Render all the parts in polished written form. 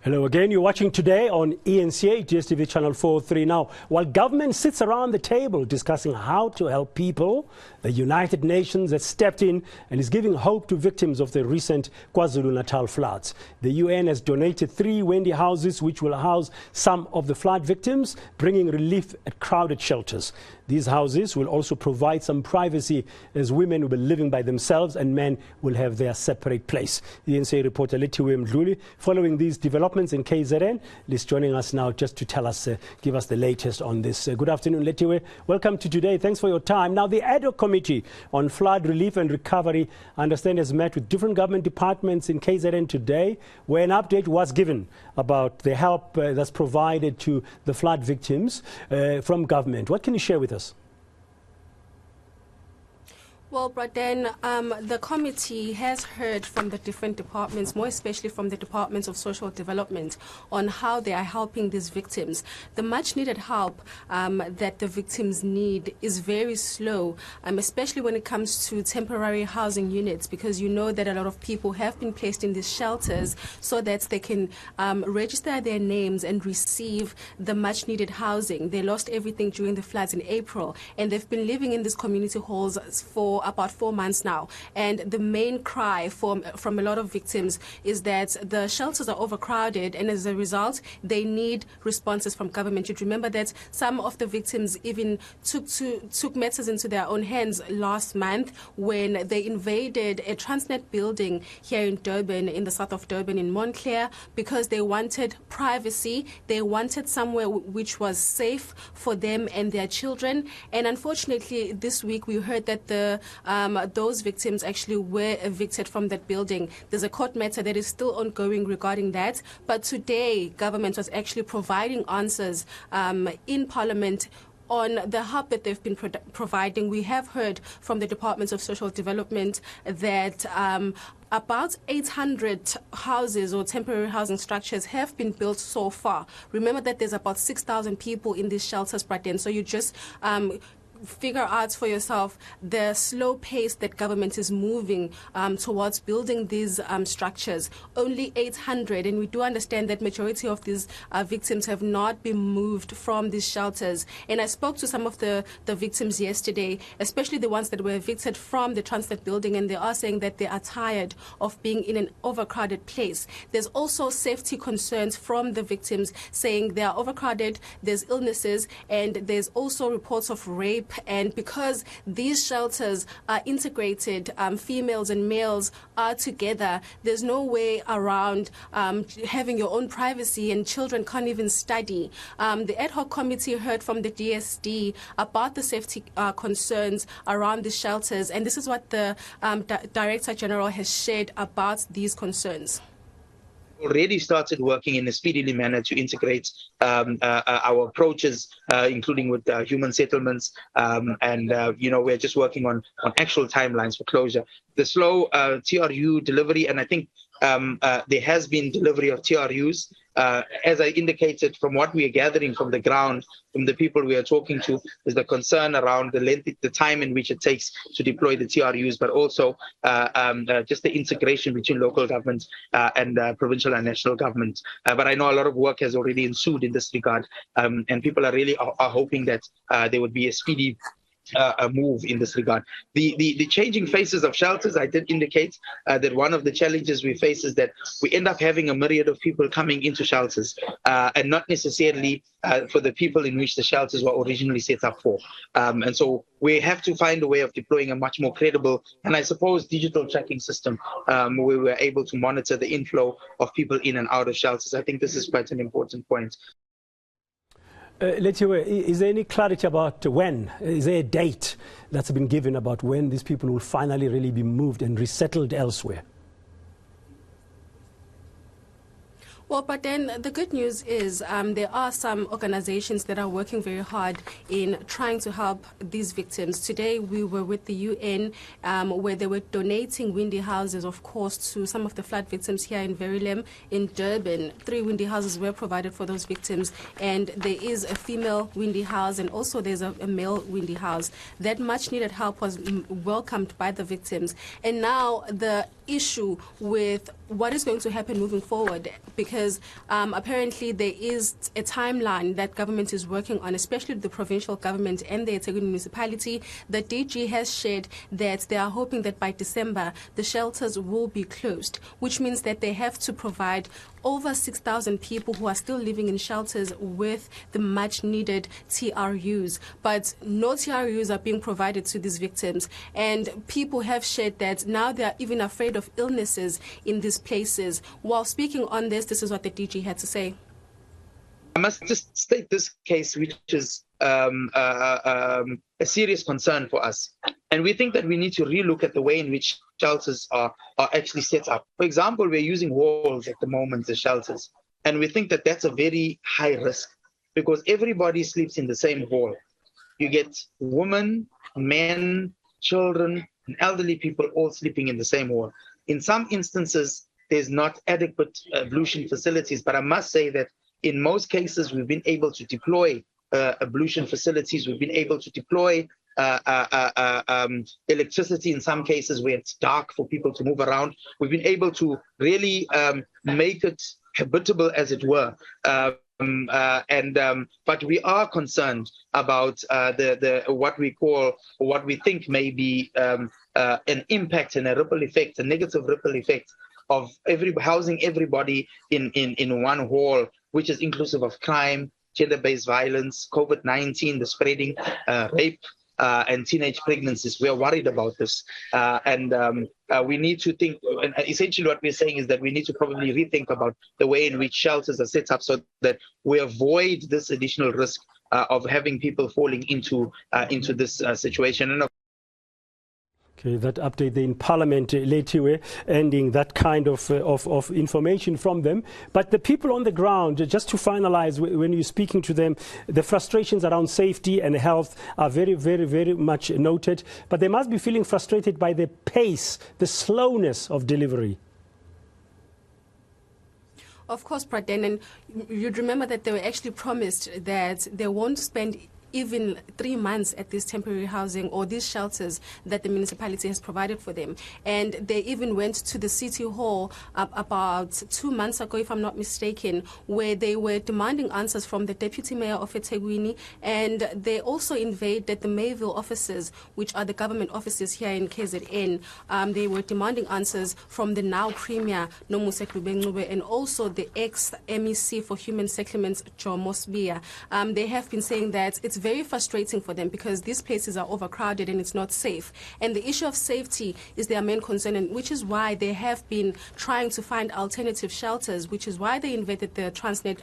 Hello again. You're watching today on eNCA, GSTV channel 403. Now, while government sits around the table discussing how to help people, the United Nations has stepped in and is giving hope to victims of the recent KwaZulu-Natal floods. The UN has donated 3 Wendy houses which will house some of the flood victims, bringing relief at crowded shelters. These houses will also provide some privacy as women will be living by themselves and men will have their separate place. The eNCA reporter Lethiwe Mdluli, following these developments in KZN, is joining us now just to tell us, give us the latest on this. Good afternoon, Lethiwe. Welcome to today. Thanks for your time. Now, the ad hoc committee on flood relief and recovery, I understand, has met with different government departments in KZN today, where an update was given about the help that's provided to the flood victims from government. What can you share with us? Well, Braden, the committee has heard from the different departments, more especially from the Departments of Social Development, on how they are helping these victims. The much-needed help that the victims need is very slow, especially when it comes to temporary housing units, because you know that a lot of people have been placed in these shelters so that they can register their names and receive the much-needed housing. They lost everything during the floods in April, and they've been living in these community halls for about 4 months now. And the main cry from a lot of victims is that the shelters are overcrowded, and as a result, they need responses from government. You'd remember that some of the victims even took matters into their own hands last month when they invaded a Transnet building here in Durban, in the south of Durban, in Montclair, because they wanted privacy. They wanted somewhere which was safe for them and their children. And unfortunately, this week we heard that those victims actually were evicted from that building. There's a court matter that is still ongoing regarding that. But today, government was actually providing answers in Parliament on the help that they've been providing. We have heard from the Department of Social Development that about 800 houses or temporary housing structures have been built so far. Remember that there's about 6,000 people in these shelters, Braden. So you just figure out for yourself the slow pace that government is moving towards building these structures. Only 800, and we do understand that majority of these victims have not been moved from these shelters. And I spoke to some of the victims yesterday, especially the ones that were evicted from the Transnet building, and they are saying that they are tired of being in an overcrowded place. There's also safety concerns from the victims, saying they are overcrowded, there's illnesses, and there's also reports of rape. And because these shelters are integrated, females and males are together, there's no way around having your own privacy, and children can't even study. The ad hoc committee heard from the DSD about the safety concerns around the shelters, and this is what the Director General has shared about these concerns. Already started working in a speedily manner to integrate our approaches, including with human settlements, and we're just working on actual timelines for closure. The slow TRU delivery, and I think there has been delivery of TRUs. As I indicated, from what we are gathering from the ground, from the people we are talking to, is the concern around the time in which it takes to deploy the TRUs, but also just the integration between local government and provincial and national government. But I know a lot of work has already ensued in this regard, and people are really hoping that there would be a speedy a move in this regard. The changing faces of shelters, I did indicate that one of the challenges we face is that we end up having a myriad of people coming into shelters and not necessarily for the people in which the shelters were originally set up for. And so we have to find a way of deploying a much more credible and I suppose digital tracking system where we're able to monitor the inflow of people in and out of shelters. I think this is quite an important point. Lethiwe, is there any clarity about when? Is there a date that's been given about when these people will finally really be moved and resettled elsewhere? Well, but then the good news is there are some organizations that are working very hard in trying to help these victims. Today we were with the UN where they were donating windy houses, of course, to some of the flood victims here in Verulam, in Durban. 3 windy houses were provided for those victims, and there is a female windy house and also there's a male windy house. That much needed help was welcomed by the victims. And now the issue with what is going to happen moving forward, because because apparently there is a timeline that government is working on, especially the provincial government and the eThekwini municipality. The DG has shared that they are hoping that by December the shelters will be closed, which means that they have to provide over 6,000 people who are still living in shelters with the much needed TRUs. But no TRUs are being provided to these victims. And people have shared that now they are even afraid of illnesses in these places. While speaking on this is what the DG had to say. I must just state this case, which is a serious concern for us. And we think that we need to relook at the way in which shelters are actually set up. For example, we're using walls at the moment as shelters. And we think that that's a very high risk because everybody sleeps in the same hall. You get women, men, children, and elderly people all sleeping in the same hall. In some instances, there's not adequate ablution facilities, but I must say that in most cases, we've been able to deploy ablution facilities. We've been able to deploy electricity in some cases where it's dark for people to move around. We've been able to really make it habitable, as it were. But we are concerned about what we think may be an impact and a ripple effect, a negative ripple effect of housing everybody in one hall, which is inclusive of crime, gender-based violence, COVID-19, the spreading, rape, and teenage pregnancies. We are worried about this. We need to think, and essentially what we're saying is that we need to probably rethink about the way in which shelters are set up so that we avoid this additional risk of having people falling into this situation. And Okay, that update there in Parliament, Lethiwe, ending that kind of information from them. But the people on the ground, just to finalize, when you're speaking to them, the frustrations around safety and health are very, very, very much noted. But they must be feeling frustrated by the pace, the slowness of delivery. Of course, Praden, and you'd remember that they were actually promised that they won't spend even 3 months at this temporary housing or these shelters that the municipality has provided for them. And they even went to the city hall about 2 months ago, if I'm not mistaken, where they were demanding answers from the deputy mayor of eThekwini, and they also invaded the Mayville offices, which are the government offices here in KZN. They were demanding answers from the now premier Nomusa Dube and also the ex-MEC for Human Settlements, Joe Mosbia. They have been saying that it's very frustrating for them because these places are overcrowded and it's not safe. And the issue of safety is their main concern, and which is why they have been trying to find alternative shelters, which is why they invaded the Transnet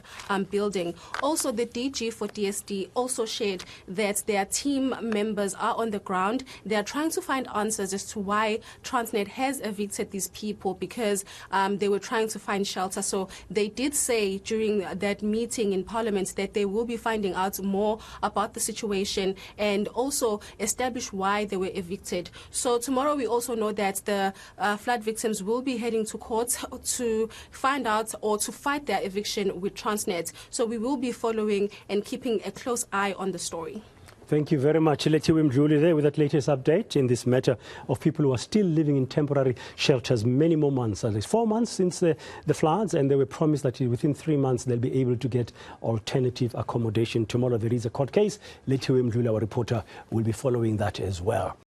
building. Also, the DG for DSD also shared that their team members are on the ground. They are trying to find answers as to why Transnet has evicted these people because they were trying to find shelter. So they did say during that meeting in Parliament that they will be finding out more about the situation and also establish why they were evicted. So tomorrow we also know that the flood victims will be heading to court to find out or to fight their eviction with Transnet. So we will be following and keeping a close eye on the story. Thank you very much, Lethiwe Mdluli, there with that latest update in this matter of people who are still living in temporary shelters many more months, at least 4 months since the floods, and they were promised that within 3 months they'll be able to get alternative accommodation. Tomorrow there is a court case. Lethiwe Mdluli, our reporter, will be following that as well.